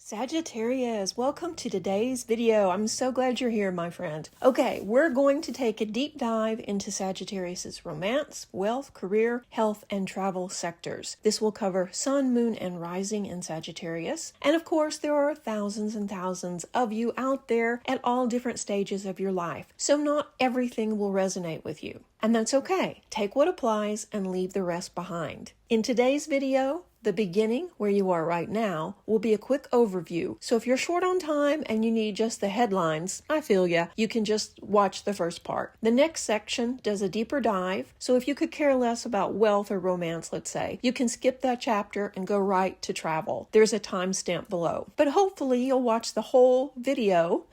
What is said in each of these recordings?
Sagittarius, welcome to today's video. I'm so glad you're here, my friend. Okay, we're going to take a deep dive into Sagittarius's romance, wealth, career, health, and travel sectors. This will cover sun, moon, and rising in Sagittarius. And of course, there are thousands and thousands of you out there at all different stages of your life. So not everything will resonate with you. And that's okay. Take what applies and leave the rest behind. In today's video, the beginning, where you are right now, will be a quick overview. So if you're short on time and you need just the headlines, I feel ya, you can just watch the first part. The next section does a deeper dive. So if you could care less about wealth or romance, let's say, you can skip that chapter and go right to travel. There's a timestamp below. But hopefully you'll watch the whole video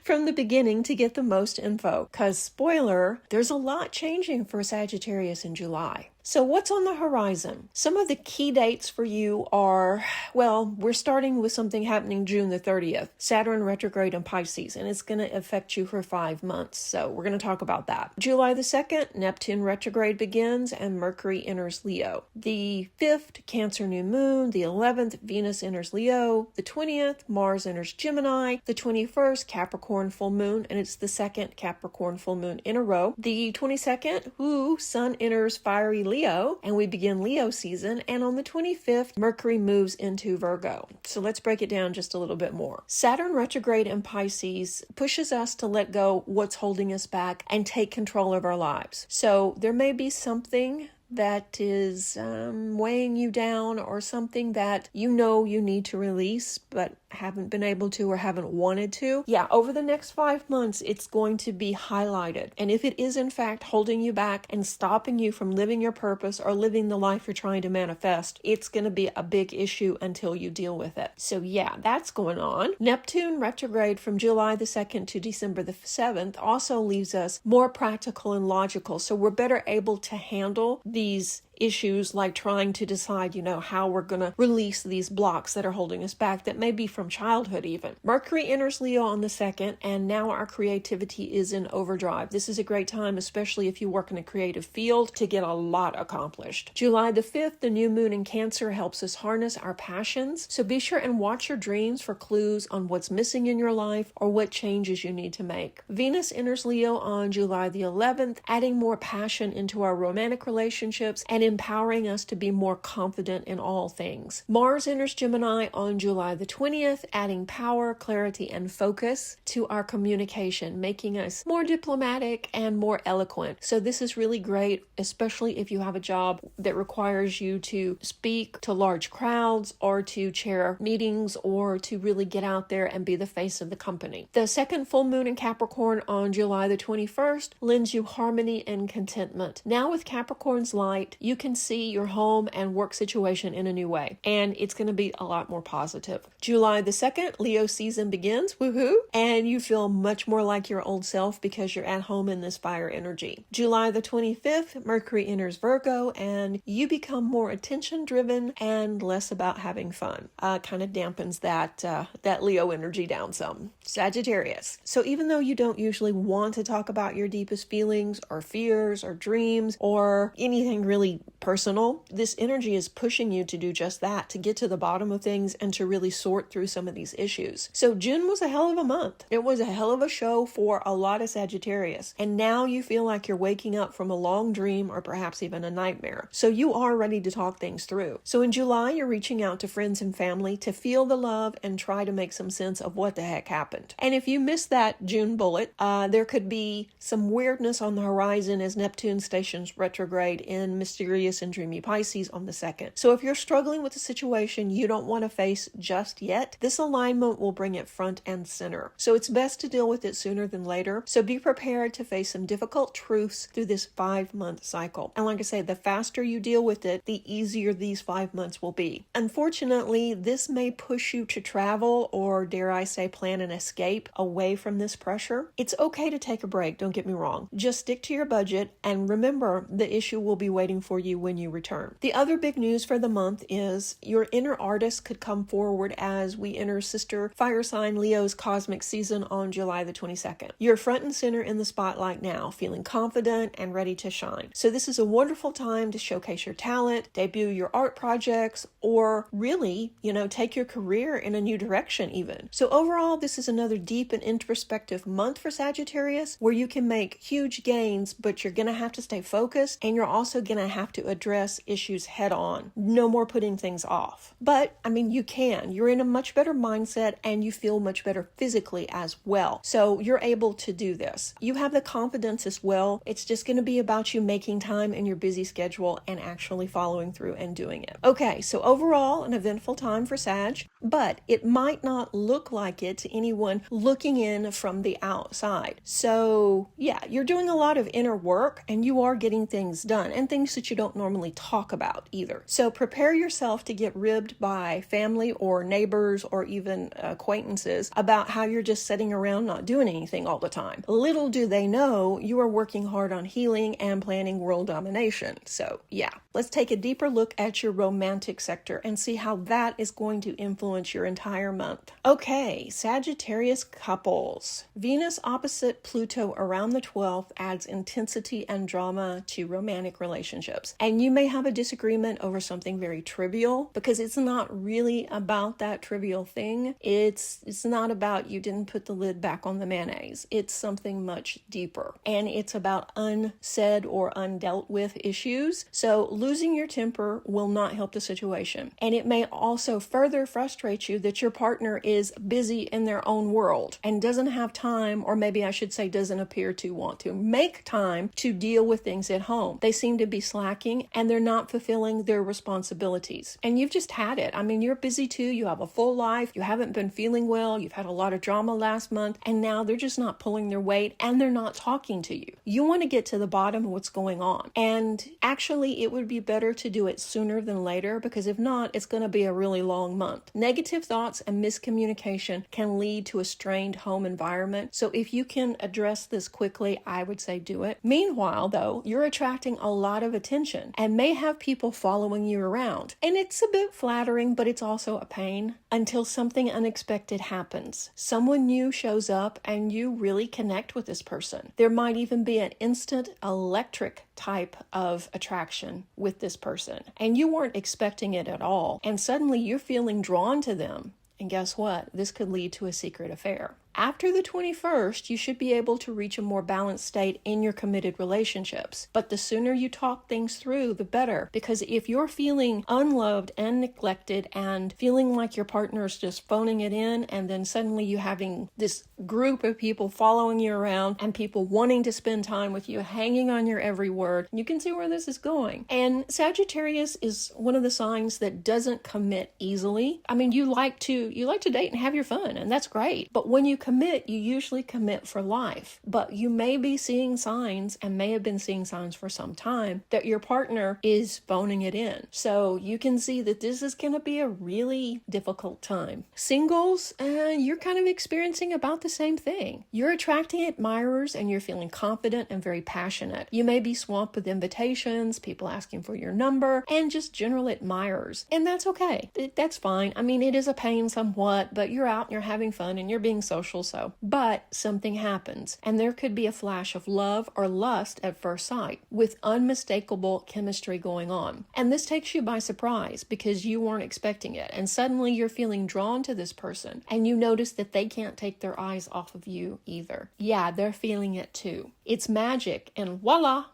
from the beginning to get the most info. Because spoiler, there's a lot changing for Sagittarius in July. So what's on the horizon? Some of the key dates for you are, well, we're starting with something happening June the 30th, Saturn retrograde in Pisces, and it's going to affect you for 5 months. So we're going to talk about that. July the 2nd, Neptune retrograde begins and Mercury enters Leo. The 5th, Cancer new moon. The 11th, Venus enters Leo. The 20th, Mars enters Gemini. The 21st, Capricorn full moon, and it's the second Capricorn full moon in a row. The 22nd, Sun enters fiery Leo, and we begin Leo season, and on the 25th, Mercury moves into Virgo. So let's break it down just a little bit more. Saturn retrograde in Pisces pushes us to let go what's holding us back and take control of our lives. So there may be something that is weighing you down, or something that you know you need to release but haven't been able to or haven't wanted to. Yeah, over the next 5 months, it's going to be highlighted. And if it is in fact holding you back and stopping you from living your purpose or living the life you're trying to manifest, it's going to be a big issue until you deal with it. So yeah, that's going on. Neptune retrograde from July the 2nd to December the 7th also leaves us more practical and logical. So we're better able to handle these issues, like trying to decide, how we're going to release these blocks that are holding us back, that may be from childhood even. Mercury enters Leo on the 2nd, and now our creativity is in overdrive. This is a great time, especially if you work in a creative field, to get a lot accomplished. July the 5th, the new moon in Cancer helps us harness our passions. So be sure and watch your dreams for clues on what's missing in your life or what changes you need to make. Venus enters Leo on July the 11th, adding more passion into our romantic relationships and empowering us to be more confident in all things. Mars enters Gemini on July the 20th, adding power, clarity, and focus to our communication, making us more diplomatic and more eloquent. So this is really great, especially if you have a job that requires you to speak to large crowds or to chair meetings or to really get out there and be the face of the company. The second full moon in Capricorn on July the 21st lends you harmony and contentment. Now with Capricorn's light, you can see your home and work situation in a new way, and it's going to be a lot more positive. July the 2nd, Leo season begins, woohoo, and you feel much more like your old self because you're at home in this fire energy. July the 25th, Mercury enters Virgo, and you become more attention-driven and less about having fun. Kind of dampens that Leo energy down some. Sagittarius. So even though you don't usually want to talk about your deepest feelings or fears or dreams or anything really personal, this energy is pushing you to do just that, to get to the bottom of things and to really sort through some of these issues. So June was a hell of a month. It was a hell of a show for a lot of Sagittarius. And now you feel like you're waking up from a long dream or perhaps even a nightmare. So you are ready to talk things through. So in July, you're reaching out to friends and family to feel the love and try to make some sense of what the heck happened. And if you missed that June bullet, there could be some weirdness on the horizon as Neptune stations retrograde in mysterious and dreamy Pisces on the 2nd. So if you're struggling with a situation you don't want to face just yet, this alignment will bring it front and center. So it's best to deal with it sooner than later. So be prepared to face some difficult truths through this 5-month cycle. And like I say, the faster you deal with it, the easier these 5 months will be. Unfortunately, this may push you to travel, or dare I say, plan an escape away from this pressure. It's okay to take a break, don't get me wrong. Just stick to your budget, and remember, the issue will be waiting for you when you return. The other big news for the month is your inner artist could come forward as we enter sister fire sign Leo's cosmic season on July the 22nd. You're front and center in the spotlight now, feeling confident and ready to shine. So this is a wonderful time to showcase your talent, debut your art projects, or really, take your career in a new direction even. So overall, this is another deep and introspective month for Sagittarius where you can make huge gains, but you're going to have to stay focused and you're also going to have to address issues head on. No more putting things off. But, you can. You're in a much better mindset and you feel much better physically as well. So you're able to do this. You have the confidence as well. It's just going to be about you making time in your busy schedule and actually following through and doing it. Okay, so overall, an eventful time for Sag, but it might not look like it to anyone looking in from the outside. So yeah, you're doing a lot of inner work and you are getting things done and things that you don't normally talk about either. So prepare yourself to get ribbed by family or neighbors or even acquaintances about how you're just sitting around not doing anything all the time. Little do they know you are working hard on healing and planning world domination. So yeah, let's take a deeper look at your romantic sector and see how that is going to influence your entire month. Okay, Sagittarius couples. Venus opposite Pluto around the 12th adds intensity and drama to romantic relationships. And you may have a disagreement over something very trivial because it's not really about that trivial thing. It's not about you didn't put the lid back on the mayonnaise. It's something much deeper. And it's about unsaid or undealt with issues. So losing your temper will not help the situation. And it may also further frustrate you that your partner is busy in their own world and doesn't have time, or maybe I should say doesn't appear to want to make time to deal with things at home. They seem to be slacking and they're not fulfilling their responsibilities. And you've just had it. You're busy too. You have a full life. You haven't been feeling well. You've had a lot of drama last month and now they're just not pulling their weight and they're not talking to you. You want to get to the bottom of what's going on. And actually, it would be better to do it sooner than later because if not, it's going to be a really long month. Negative thoughts and miscommunication can lead to a strained home environment. So if you can address this quickly, I would say do it. Meanwhile, though, you're attracting a lot of attention and may have people following you around. And it's a bit flattering, but it's also a pain until something unexpected happens. Someone new shows up and you really connect with this person. There might even be an instant electric type of attraction with this person and you weren't expecting it at all. And suddenly you're feeling drawn to them. And guess what? This could lead to a secret affair. After the 21st, you should be able to reach a more balanced state in your committed relationships. But the sooner you talk things through, the better. Because if you're feeling unloved and neglected and feeling like your partner's just phoning it in, and then suddenly you having this group of people following you around and people wanting to spend time with you, hanging on your every word, you can see where this is going. And Sagittarius is one of the signs that doesn't commit easily. You like to date and have your fun, and that's great. But when you commit, you usually commit for life. But you may be seeing signs and may have been seeing signs for some time that your partner is phoning it in. So you can see that this is going to be a really difficult time. Singles, you're kind of experiencing about the same thing. You're attracting admirers and you're feeling confident and very passionate. You may be swamped with invitations, people asking for your number, and just general admirers. And that's okay. That's fine. It is a pain somewhat, but you're out and you're having fun and you're being social. But something happens and there could be a flash of love or lust at first sight with unmistakable chemistry going on. And this takes you by surprise because you weren't expecting it. And suddenly you're feeling drawn to this person and you notice that they can't take their eyes off of you either. Yeah, they're feeling it too. It's magic and voila!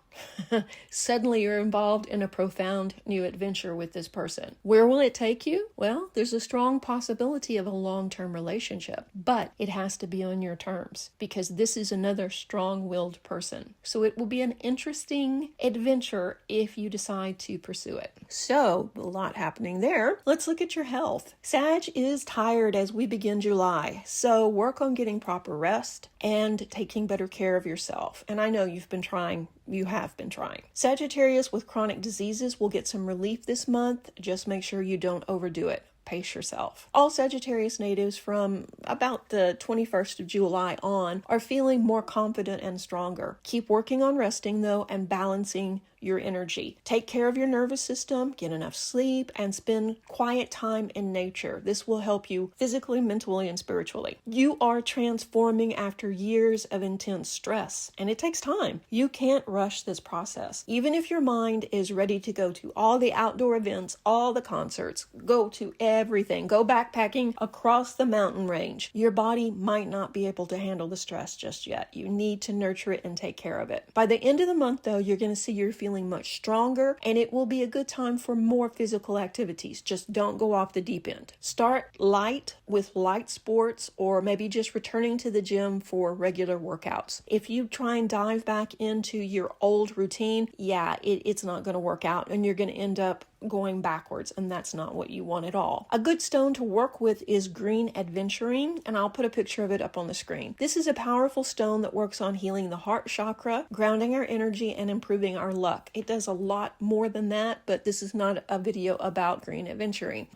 Suddenly you're involved in a profound new adventure with this person. Where will it take you? Well, there's a strong possibility of a long-term relationship, but it has to be on your terms because this is another strong-willed person. So it will be an interesting adventure if you decide to pursue it. So, a lot happening there. Let's look at your health. Sag is tired as we begin July, so work on getting proper rest and taking better care of yourself. And I know you have been trying. Sagittarius with chronic diseases will get some relief this month. Just make sure you don't overdo it. Pace yourself. All Sagittarius natives from about the 21st of July on are feeling more confident and stronger. Keep working on resting though and balancing your energy. Take care of your nervous system, get enough sleep, and spend quiet time in nature. This will help you physically, mentally, and spiritually. You are transforming after years of intense stress, and it takes time. You can't rush this process. Even if your mind is ready to go to all the outdoor events, all the concerts, go to everything, go backpacking across the mountain range, your body might not be able to handle the stress just yet. You need to nurture it and take care of it. By the end of the month, though, you're going to see you're feeling much stronger, and it will be a good time for more physical activities. Just don't go off the deep end. Start light with light sports, or maybe just returning to the gym for regular workouts. If you try and dive back into your old routine, it's not going to work out, and you're going to end up going backwards, and that's not what you want at all. A good stone to work with is green aventurine, and I'll put a picture of it up on the screen. This is a powerful stone that works on healing the heart chakra, grounding our energy, and improving our luck. It does a lot more than that, but this is not a video about green aventurine.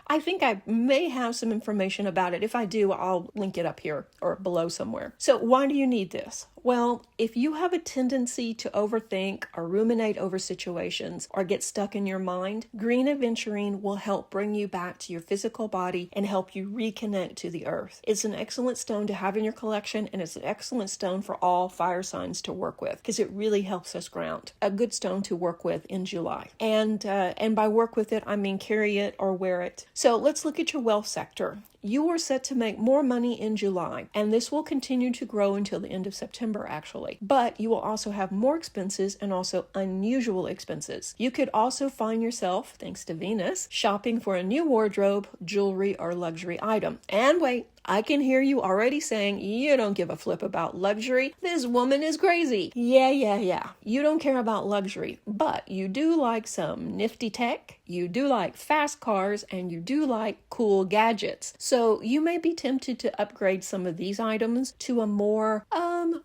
I think I may have some information about it. If I do, I'll link it up here or below somewhere. So why do you need this? Well, if you have a tendency to overthink or ruminate over situations or get stuck in your mind, green aventurine will help bring you back to your physical body and help you reconnect to the earth. It's an excellent stone to have in your collection, and it's an excellent stone for all fire signs to work with because it really helps us ground. A good stone to work with in July. And by work with it, I mean carry it or wear it. So let's look at your wealth sector. You are set to make more money in July, and this will continue to grow until the end of September, actually. But you will also have more expenses and also unusual expenses. You could also find yourself, thanks to Venus, shopping for a new wardrobe, jewelry, or luxury item. And wait, I can hear you already saying, you don't give a flip about luxury. This woman is crazy. Yeah. You don't care about luxury, but you do like some nifty tech, you do like fast cars, and you do like cool gadgets. So you may be tempted to upgrade some of these items to a more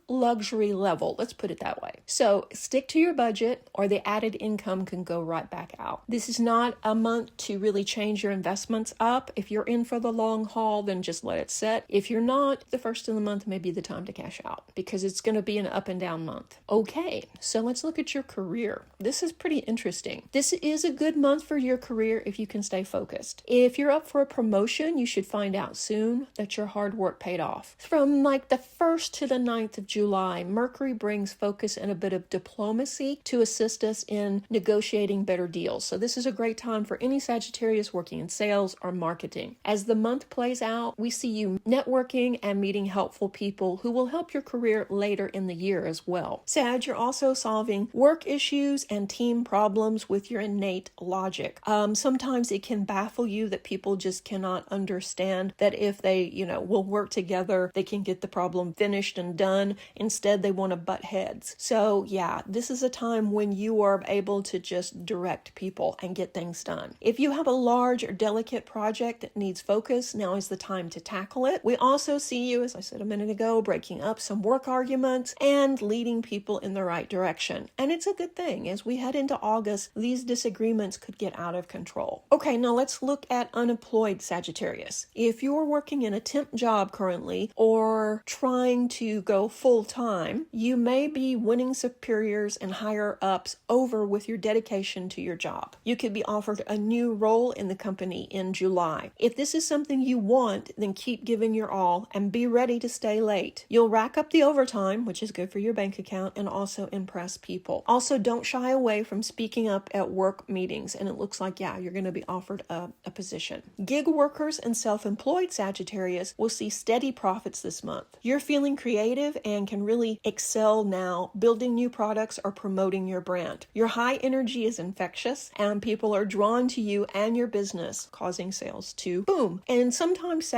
luxury level. Let's put it that way. So stick to your budget, or the added income can go right back out. This is not a month to really change your investments up. If you're in for the long haul, then just let it set. If you're not, the first of the month may be the time to cash out because it's going to be an up and down month. Okay, so let's look at your career. This is pretty interesting. This is a good month for your career if you can stay focused. If you're up for a promotion, you should find out soon that your hard work paid off. From like the 1st to the 9th of July, Mercury brings focus and a bit of diplomacy to assist us in negotiating better deals. So this is a great time for any Sagittarius working in sales or marketing. As the month plays out, we see you networking and meeting helpful people who will help your career later in the year as well. Sag, you're also solving work issues and team problems with your innate logic. Sometimes it can baffle you that people just cannot understand that if they, will work together, they can get the problem finished and done. Instead, they want to butt heads. So this is a time when you are able to just direct people and get things done. If you have a large or delicate project that needs focus, now is the time to tackle it. We also see you, as I said a minute ago, breaking up some work arguments and leading people in the right direction. And it's a good thing. As we head into August, these disagreements could get out of control. Okay, now let's look at unemployed Sagittarius. If you're working in a temp job currently or trying to go full-time, you may be winning superiors and higher ups over with your dedication to your job. You could be offered a new role in the company in July. If this is something you want, then keep giving your all and be ready to stay late. You'll rack up the overtime, which is good for your bank account, and also impress people. Also, don't shy away from speaking up at work meetings, and it looks like, you're going to be offered a position. Gig workers and self-employed Sagittarius will see steady profits this month. You're feeling creative and can really excel now, building new products or promoting your brand. Your high energy is infectious, and people are drawn to you and your business, causing sales to boom. And sometimes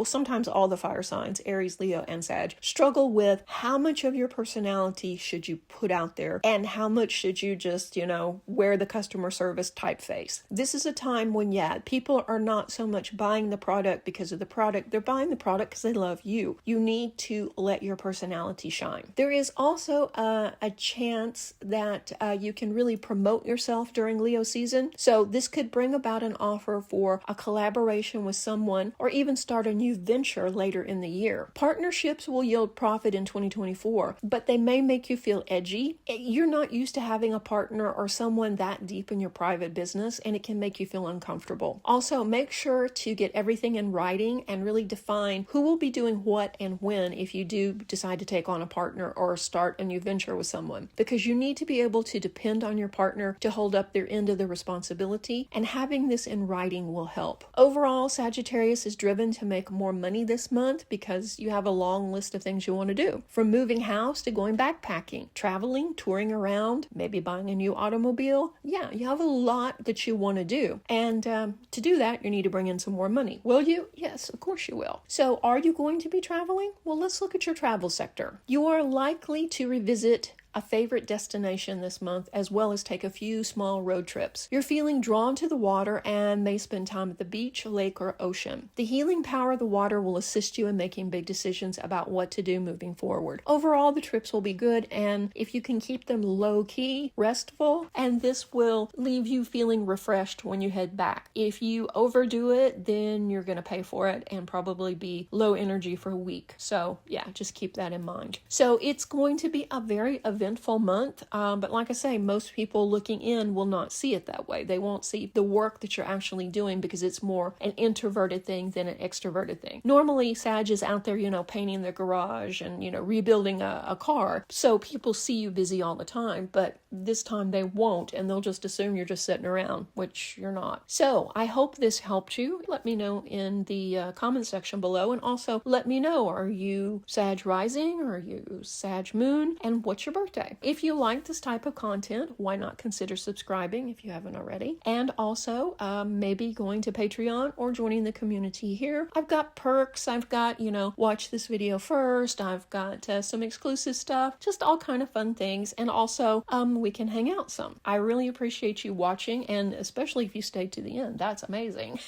sometimes all the fire signs, Aries, Leo, and Sag, struggle with how much of your personality should you put out there and how much should you just, wear the customer service typeface. This is a time when, people are not so much buying the product because of the product. They're buying the product because they love you. You need to let your personality shine. There is also a chance that you can really promote yourself during Leo season. So this could bring about an offer for a collaboration with someone or even start a new venture later in the year. Partnerships will yield profit in 2024, but they may make you feel edgy. You're not used to having a partner or someone that deep in your private business, and it can make you feel uncomfortable. Also, make sure to get everything in writing and really define who will be doing what and when if you do decide to take on a partner or start a new venture with someone, because you need to be able to depend on your partner to hold up their end of the responsibility, and having this in writing will help. Overall, Sagittarius is driven to make more money this month because you have a long list of things you want to do, from moving house to going backpacking, traveling, touring around, maybe buying a new automobile. Yeah, you have a lot that you want to do, and to do that you need to bring in some more money. Will you? Yes, of course you will. So are you going to be traveling? Well, let's look at your travel sector. You are likely to revisit a favorite destination this month, as well as take a few small road trips. You're feeling drawn to the water and may spend time at the beach, lake, or ocean. The healing power of the water will assist you in making big decisions about what to do moving forward. Overall, the trips will be good, and if you can keep them low-key, restful, and this will leave you feeling refreshed when you head back. If you overdo it, then you're going to pay for it and probably be low energy for a week. So yeah, just keep that in mind. So it's going to be a very eventful month, but like I say, most people looking in will not see it that way. They won't see the work that you're actually doing because it's more an introverted thing than an extroverted thing. Normally, Sag is out there, painting their garage and, rebuilding a car. So people see you busy all the time, but this time they won't, and they'll just assume you're just sitting around, which you're not. So I hope this helped you. Let me know in the comment section below, and also let me know, are you Sag rising or are you Sag moon, and what's your birthday? If you like this type of content, why not consider subscribing if you haven't already, and also maybe going to Patreon or joining the community here. I've got perks. I've got, watch this video first. I've got some exclusive stuff, just all kind of fun things, and also we can hang out some. I really appreciate you watching, and especially if you stayed to the end. That's amazing.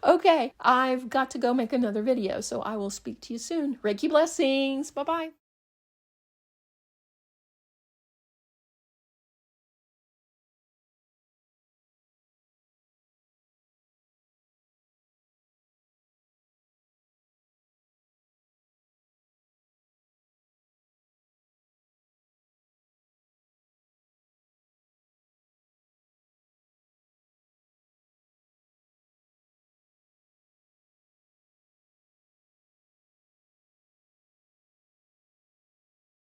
Okay, I've got to go make another video, so I will speak to you soon. Reiki blessings. Bye-bye.